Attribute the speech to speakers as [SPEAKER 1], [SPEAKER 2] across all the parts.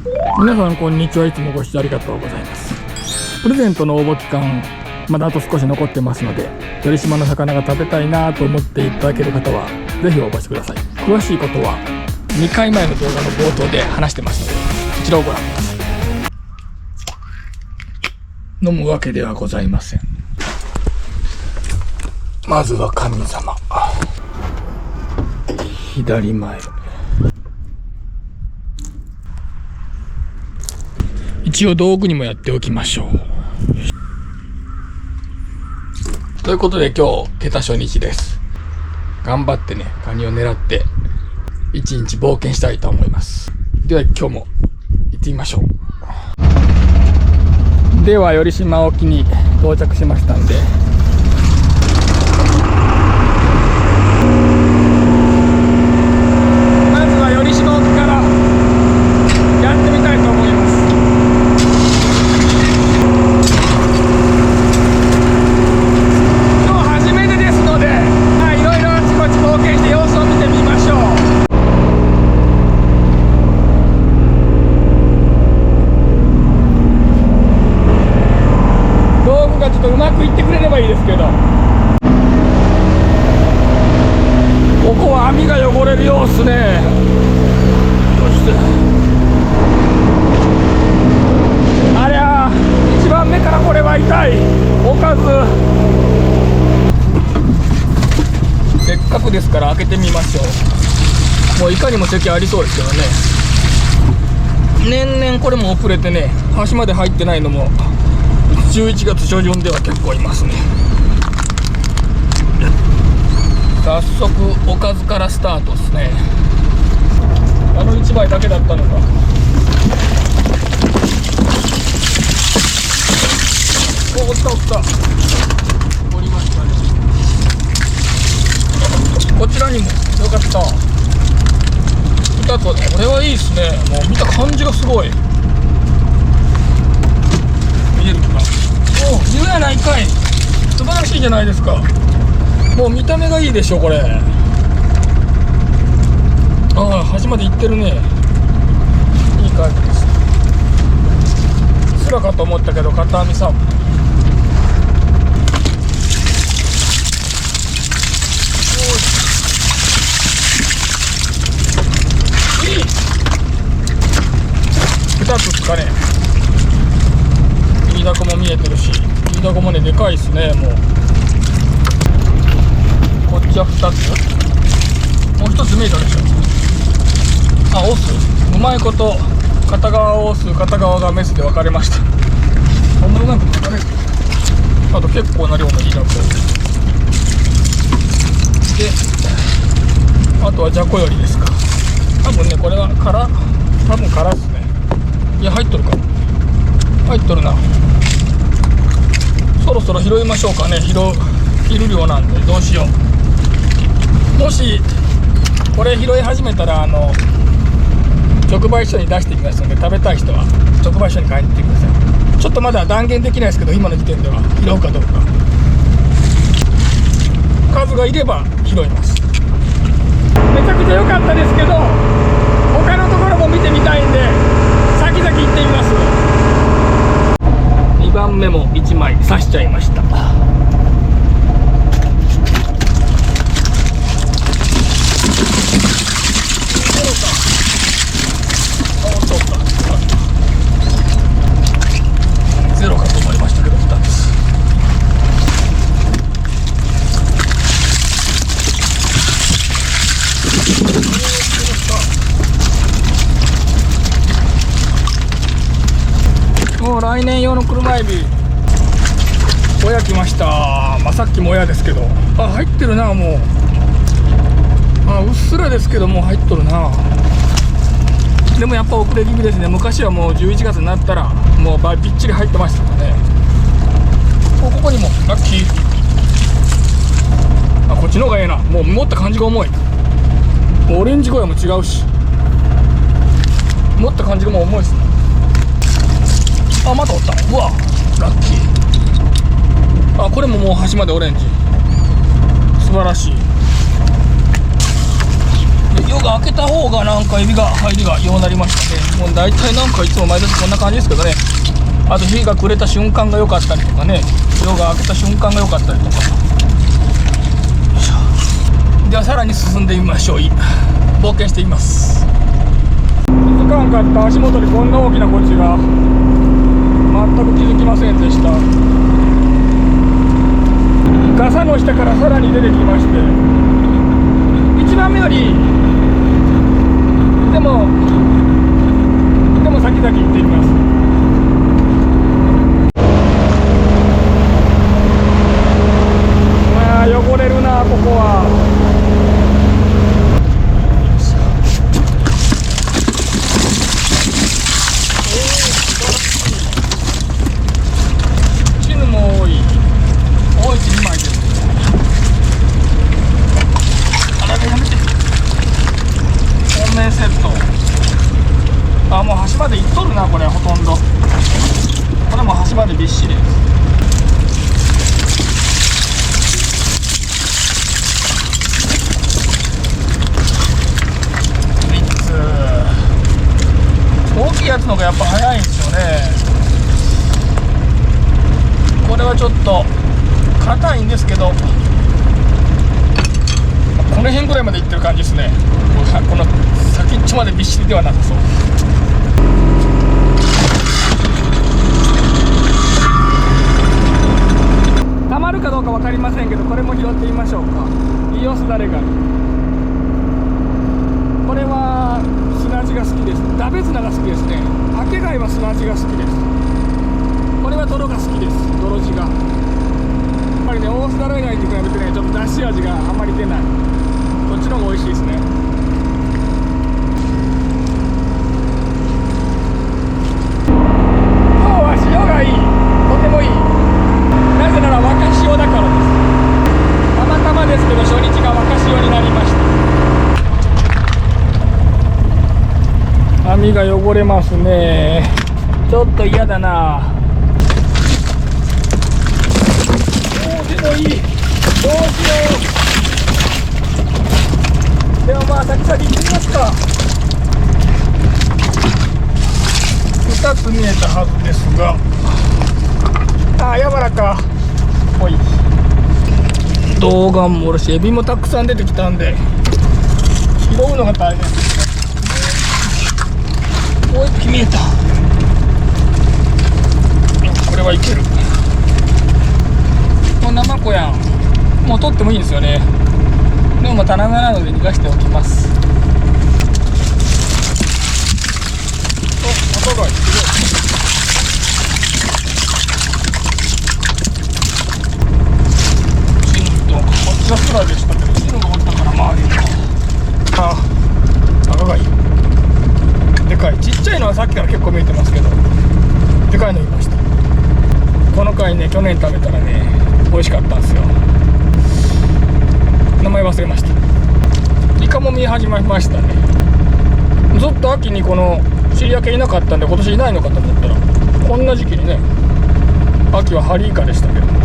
[SPEAKER 1] 皆さんこんにちは。いつもご視聴ありがとうございます。プレゼントの応募期間まだあと少し残ってますので、鳥島の魚が食べたいなと思っていただける方はぜひ応募してください。詳しいことは2回前の動画の冒頭で話してますので、こちらをご覧ください。飲むわけではございません。まずは神様、左前、一応道具にもやっておきましょう。ということで今日桁初日です。頑張ってね、カニを狙って一日冒険したいと思います。では今日も行ってみましょう。では寄島沖に到着しましたんで、まずは寄島沖からやってみたいと思います。今日初めてですので、いろいろあちこち冒険して様子を見てみましょう。道具がちょっとうまくいってくれればいいですけど、ここは網が汚れるようっすね。どうしてありゃー、一番目からこれは痛い。おかずせっかくですから開けてみましょう。もういかにも敵ありそうですけどね。年々これも遅れてね、端まで入ってないのも11月初旬では結構いますね。早速おかずからスタートですね。あの1枚だけだったのか。おったおった、おりましたね。こちらにもよかった、2つはね。これはいいですね。もう見た感じがすごい見えるかな。お、自由やないかい。素晴らしいじゃないですか。もう見た目がいいでしょこれ。端まで行ってるね。いい感じです。スラかと思ったけど片網さん。2つですかね。イダコも見えてるし、イダコもねでかいですね。もうこっちは2つ、もう1つ見えたでしょ。オス、うまいこと片側オス片側がメスで分かれました。そんなうまく分かれる。あと結構な量のイダコで、あとはジャコよりですか。多分ねこれは多分殻っすね。いや入っとるか、入っとるな。そろそろ拾いましょうかね。拾る量なんでどうしよう。もしこれ拾い始めたら直売所に出してきますので、食べたい人は直売所に買いに行ってください。ちょっとまだ断言できないですけど、今の時点では拾うかどうか。数がいれば拾います。めちゃくちゃ良かったですけど、他のところも見てみたいんで先々行ってみます。2番目も1枚刺しちゃいました。ゼロかと思いましたけど2つ。もう来年用の車エビ、親来ました。さっきも親ですけど、入ってるな。もううっすらですけどもう入っとるな。でもやっぱ遅れ気味ですね。昔はもう11月になったらもうびっちり入ってましたからね。ここにもラッキー。こっちの方がええな。もう持った感じが重い。オレンジゴヤも違うし、持った感じがもう重いですね。またおった。うわラッキー。これももう端までオレンジ。素晴らしい。よ夜が明けた方がなんかエビが入りがようなりましたね。もう大体なんかいつも毎年こんな感じですけどね。あと日が暮れた瞬間が良かったりとかね、夜が明けた瞬間が良かったりとか。ではさらに進んでみましょう。冒険しています。気づかんかった足元にこんな大きなコチが全く気づきませんでした。傘の下からさらに出てきまして、1番目よりでも先々行ってみます。まあ汚れるなここは。チヌも多いし2枚です。あらやめて。本命セット。あ、もう端まで行っとるなこれ。ほとんどこれも端までびっしりです。大きいやつの方がやっぱ早いんですよね。これはちょっと硬いんですけど、この辺ぐらいまでいってる感じですね。この先っちょまでびっしりではなさそう。たまるかどうか分かりませんけど、これも拾ってみましょうか。イオスダレガニ。これは砂地が好きです。ダベツナが好きですね。ハケガイは砂地が好きです。これは泥が好きです。泥地がやっぱりね、オースダレガニに比べてね、ちょっとだし味があんまり出ない。こっちの方が美味しいですね。今日は潮がいい。とてもいい。なぜなら若潮だからです。たまたまですけど初日が若潮になりました。網が汚れますね。ちょっと嫌だな。でもいい。どうしよう。ではまあ先々行ってみますか。2つ見えたはずですが、あ、柔らかほい。動画もおるしエビもたくさん出てきたんで拾うのが大変ですね。もう一匹見えた。これはいける。もうナマコやん。もう取ってもいいんですよね。でも棚がなので逃がしておきます。お、赤貝すごい。チヌとこっちは空でしたけど、チヌがおったからまあいいか。あ、赤貝でかい。ちっちゃいのはさっきから結構見えてますけど、でかいのいました。この貝ね、去年食べたらね美味しかったんですよ。名前忘れました。イカも見え始めましたね。ずっと秋にこの尻焼けいなかったんで今年いないのかと思ったら、こんな時期にね。秋はハリイカでしたけど、ずっ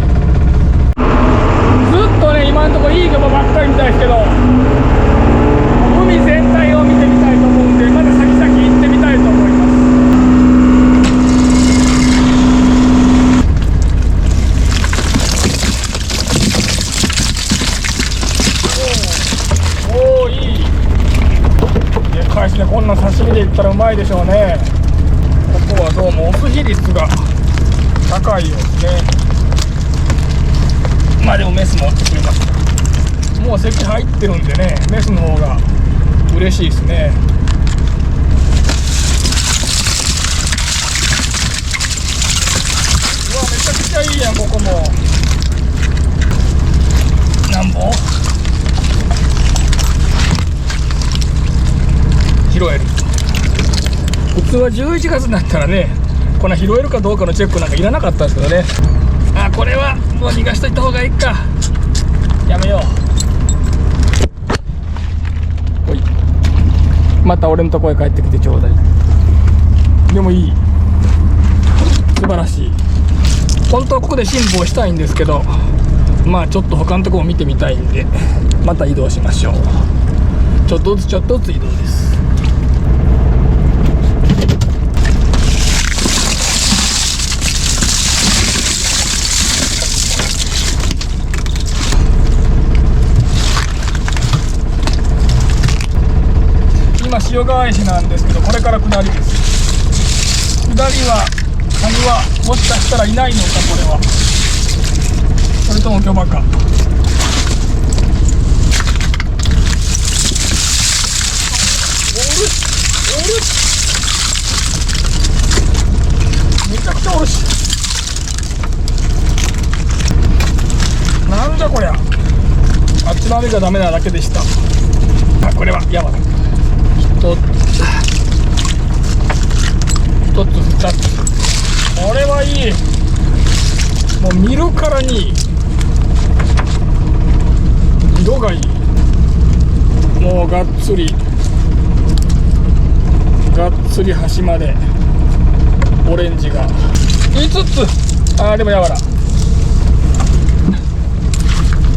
[SPEAKER 1] とね今のところいい雲ばっかりみたいですけど、海全体を見てみたいと思うんで、まだ先々行ってみたいと思います。こんな刺身でいったらうまいでしょうね。ここはどうもオス比率が高いようですね。まあでもメスも作りました。もう席入ってるんでね、メスの方が嬉しいですね。うわ、めちゃくちゃいいやん。ここもなんぼ拾える。普通は11月になったらね、こんな拾えるかどうかのチェックなんかいらなかったんですけどね。あ、これはもう逃がしといた方がいいか。やめよう。ほい、また俺のとこへ帰ってきてちょうだい。でもいい、素晴らしい。本当はここで辛抱したいんですけど、まあちょっと他のところも見てみたいんでまた移動しましょう。ちょっとずつ移動です。今塩返しなんですけど、これから下りです。下りはカニはもしかしたらいないのか、これは。それとも漁場か。めちゃくちゃおるし、なんじゃこりゃ。あっちの網がダメなだけでした。あ、これは山だ。1つ2つ、これはいい。もう見るからに色がいい。もうがっつり端までオレンジが5つ。でもやわら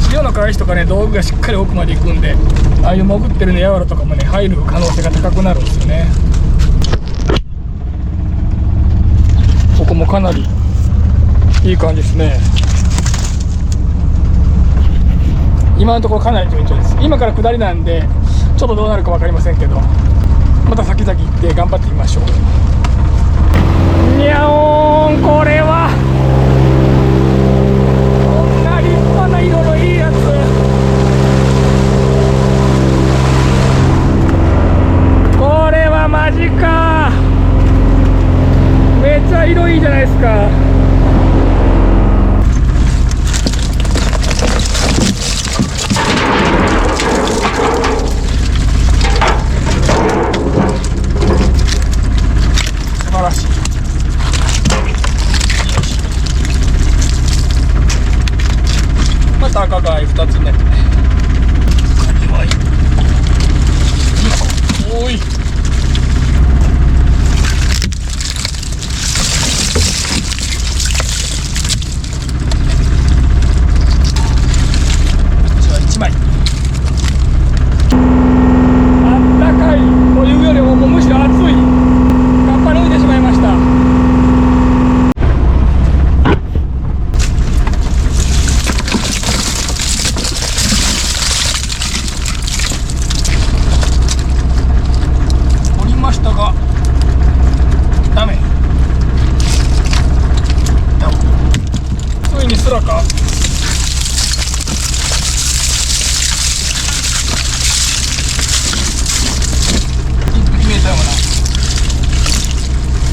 [SPEAKER 1] 潮の返しとかね、道具がしっかり奥まで行くんで、ああいう潜ってるねやわらとかもね入る可能性が高くなるんですよね。ここもかなりいい感じですね。今のところかなり順調です。今から下りなんでちょっとどうなるか分かりませんけど、また先々行って頑張ってみましょう。にゃおーん、これはこんな立派な色のいいやつ。これはマジか。めっちゃ色いいじゃないですか。素晴らしい。また赤貝2つ目。おい。1枚。あったかいというよりもむしろ暑い。カッパ脱いでしまいました。折りましたがダメ。ついにすらか。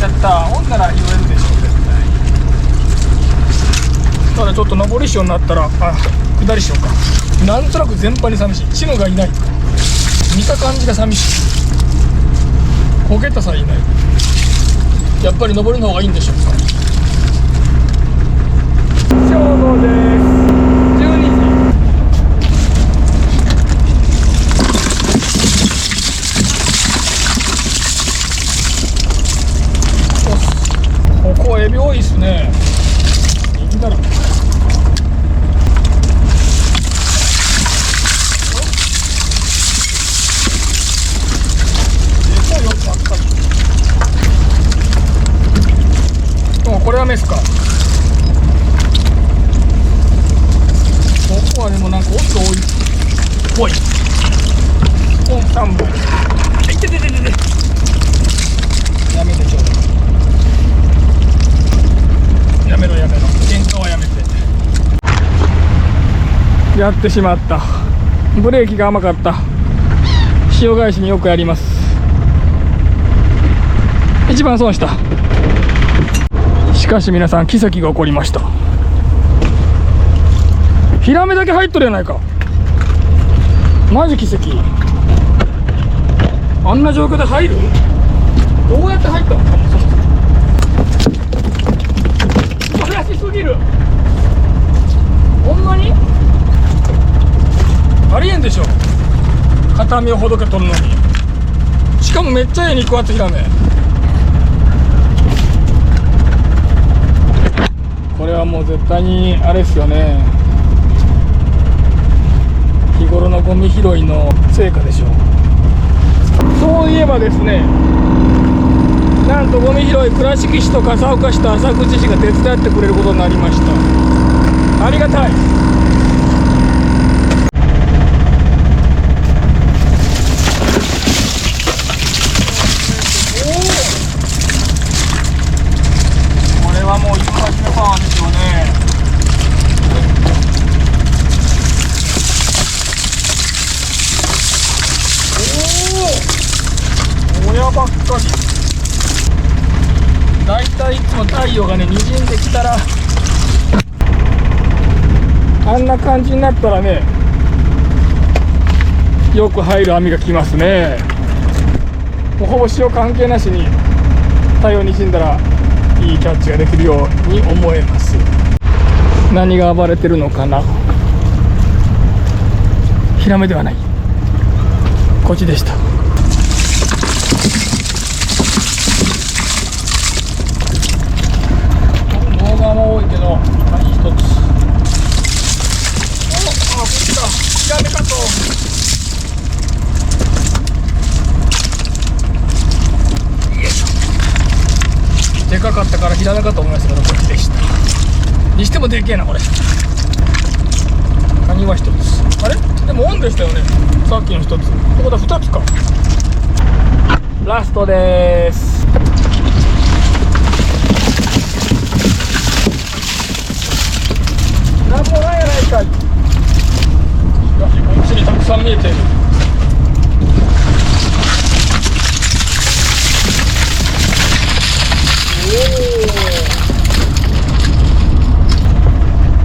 [SPEAKER 1] やったー。ほんなら言えるでしょ絶対。ただちょっと上り潮になったら下り潮か。なんとなく全般に寂しい。チヌがいない。見た感じが寂しい。焦げたさえいない。やっぱり上りの方がいいんでしょうか。正午です。12時。ここエビ多いっすね。エビだらけ。餌よくあった。これはメスか。ここはでもなんかオス多いっぽい。本3本。いててててて。やめてちょうだい。やめろ喧嘩はやめて。やってしまった。ブレーキが甘かった。潮返しによくやります。一番損した。しかし皆さん、奇跡が起こりました。ヒラメだけ入っとるやないか。マジ奇跡。あんな状況で入る？どうやって入ったの？怪しすぎる。ほんまにありえんでしょ。片身をほどけとるのに。しかもめっちゃええ肉厚ヒラメ。これはもう絶対にあれですよね。日頃のゴミ拾いの成果でしょう。そういえばですね、なんとゴミ拾い倉敷市と笠岡市と浅口市が手伝ってくれることになりました。ありがたい。これはもう一発目パワーですよね。親ばっかり。だいたいいつも太陽がね滲んできたらあんな感じになったらね、よく入る網が来ますね。もうほぼ潮関係なしに太陽に滲んだらいいキャッチができるように思えます。何が暴れてるのかな。ヒラメではない、こっちでした。動画も多いけど何一つ。お、あ、降った。ヒラメかと。でかかったからヒラメかと思いましたけど、こっちでした。にしてもでけえなこれ。カニは一つ。あれでもオンでしたよね、さっきの一つ。ってことは二つか。ラストです。なんもないやないかい。しかしこっちにたくさん見えてる。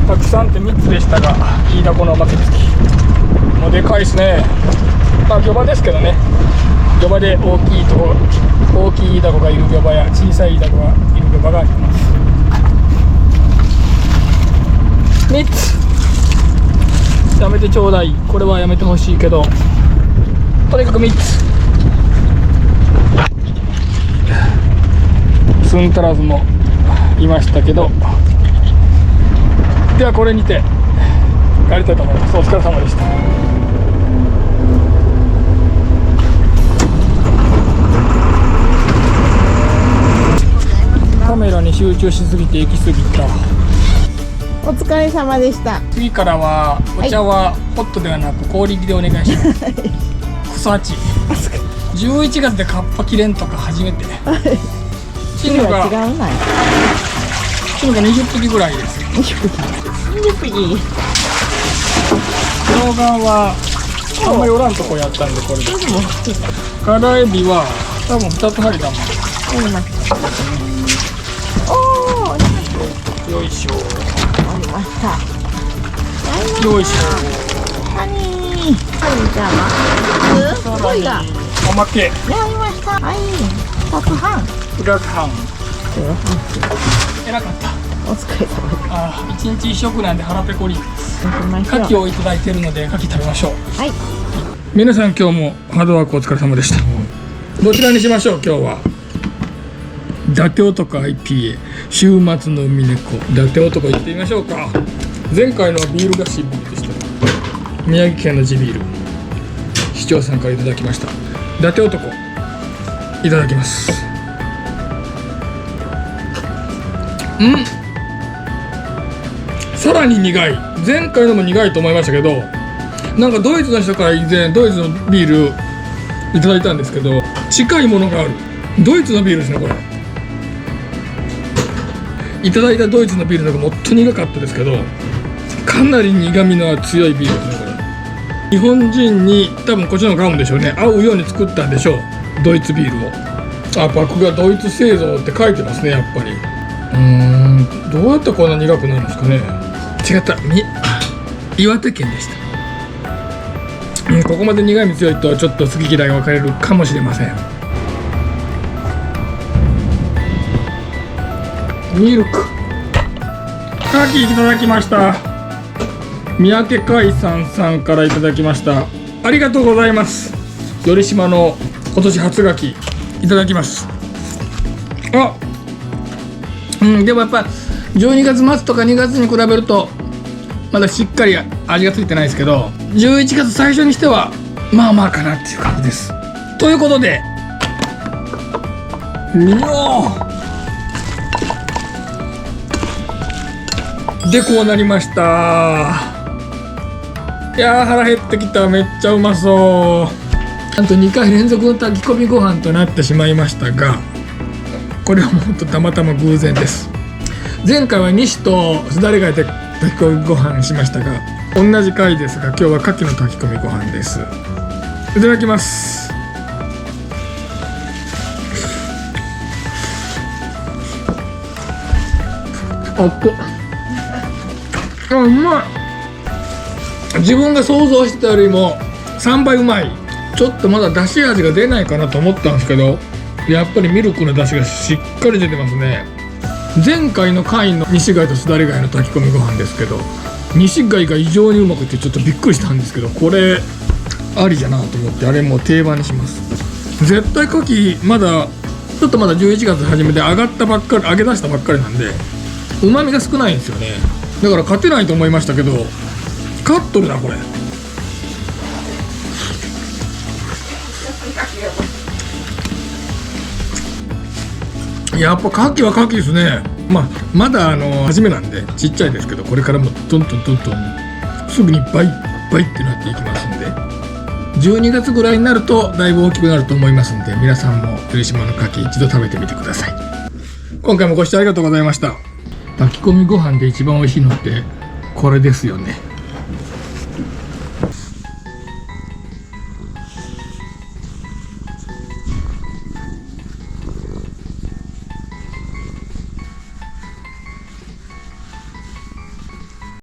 [SPEAKER 1] たくさんって3つでしたが、いいだこのおまけ付き。もうでかいですね。まあ魚場ですけどね。魚場で大きいとこ、大きいイイダコがいる魚場や小さいイイダコがいる魚場があります。3つやめてちょうだい。これはやめてほしいけど、とにかく3つ。スンタラズもいましたけど、ではこれにて帰りたいと思います。お疲れ様でした。カメラに集中しすぎて行き過ぎた。
[SPEAKER 2] お疲れ様でした。
[SPEAKER 1] 次からはお茶はホットではなく氷入りでお願いします。草地11月でカッパ切れんとか初めて。チヌが
[SPEAKER 2] 違うな。
[SPEAKER 1] チヌが20匹ぐらいです。
[SPEAKER 2] 20匹。
[SPEAKER 1] 両側はあんまりおらんとこやったんで、これでカラエビは多分2つ針だもん。
[SPEAKER 2] おー、
[SPEAKER 1] よいしょ。
[SPEAKER 2] ありました。
[SPEAKER 1] よいし
[SPEAKER 2] ハニー。じゃあ
[SPEAKER 1] ょ。
[SPEAKER 2] まずが
[SPEAKER 1] おまけ
[SPEAKER 2] やりました。はい。2つ半。
[SPEAKER 1] 2つ半。偉かった。
[SPEAKER 2] お疲れ様です。
[SPEAKER 1] ああ、1日1食なんで腹ペコリです。
[SPEAKER 2] 行きましょう。
[SPEAKER 1] 牡蠣をいただいているので牡蠣食べましょう。
[SPEAKER 2] はい。
[SPEAKER 1] 皆さん今日もハードワークお疲れ様でした。どちらにしましょう。今日は伊達男 IPA 週末の海猫伊達男行ってみましょうか。前回のはビールがシビールでした。宮城県の地ビール、市長さんからいただきました伊達男、いただきます。さらに苦い。前回のも苦いと思いましたけど、なんかドイツの人から以前ドイツのビールいただいたんですけど、近いものがある。ドイツのビールですね。これいただいたドイツのビールの方がもっと苦かったですけど、かなり苦みの強いビールですね。これ日本人に多分こっちの方が合うんでしょうね。合うように作ったんでしょう、ドイツビールを。あ、麦芽ドイツ製造って書いてますね。やっぱりどうやってこんな苦くなるんですかね。違った、岩手県でした。ここまで苦み強いとちょっと好き嫌いが分かれるかもしれません。ミルク牡蠣いただきました。三宅海産さんからいただきました。ありがとうございます。頼島の今年初牡蠣いただきます。あ、でもやっぱ12月末とか2月に比べるとまだしっかり味がついてないですけど、11月最初にしてはまあまあかなっていう感じです。ということででこうなりました。いやー腹減ってきた。めっちゃうまそう。なんと2回連続の炊き込みご飯となってしまいましたが、これはもうほんとたまたま偶然です。前回は西とすだれ貝で炊き込みご飯しましたが、同じ回ですが今日は牡蠣の炊き込みご飯です。いただきます。あっこうまい。自分が想像してたよりも3倍うまい。ちょっとまだだし味が出ないかなと思ったんですけど、やっぱりミルクのだしがしっかり出てますね。前回の回の西貝とすだれ貝の炊き込みご飯ですけど、西貝が異常にうまくてちょっとびっくりしたんですけど、これありじゃなと思って、あれもう定番にします。絶対牡蠣まだちょっとまだ11月初めで揚げ出したばっかりなんでうまみが少ないんですよね。だから勝てないと思いましたけど勝っとるなこれ。やっぱ牡蠣は牡蠣ですね。まだ初めなんでちっちゃいですけど、これからもどんどんすぐに倍ってなっていきますんで、12月ぐらいになるとだいぶ大きくなると思いますんで、皆さんも鳥島の牡蠣一度食べてみてください。今回もご視聴ありがとうございました。炊き込みご飯で一番美味しいのってこれですよね。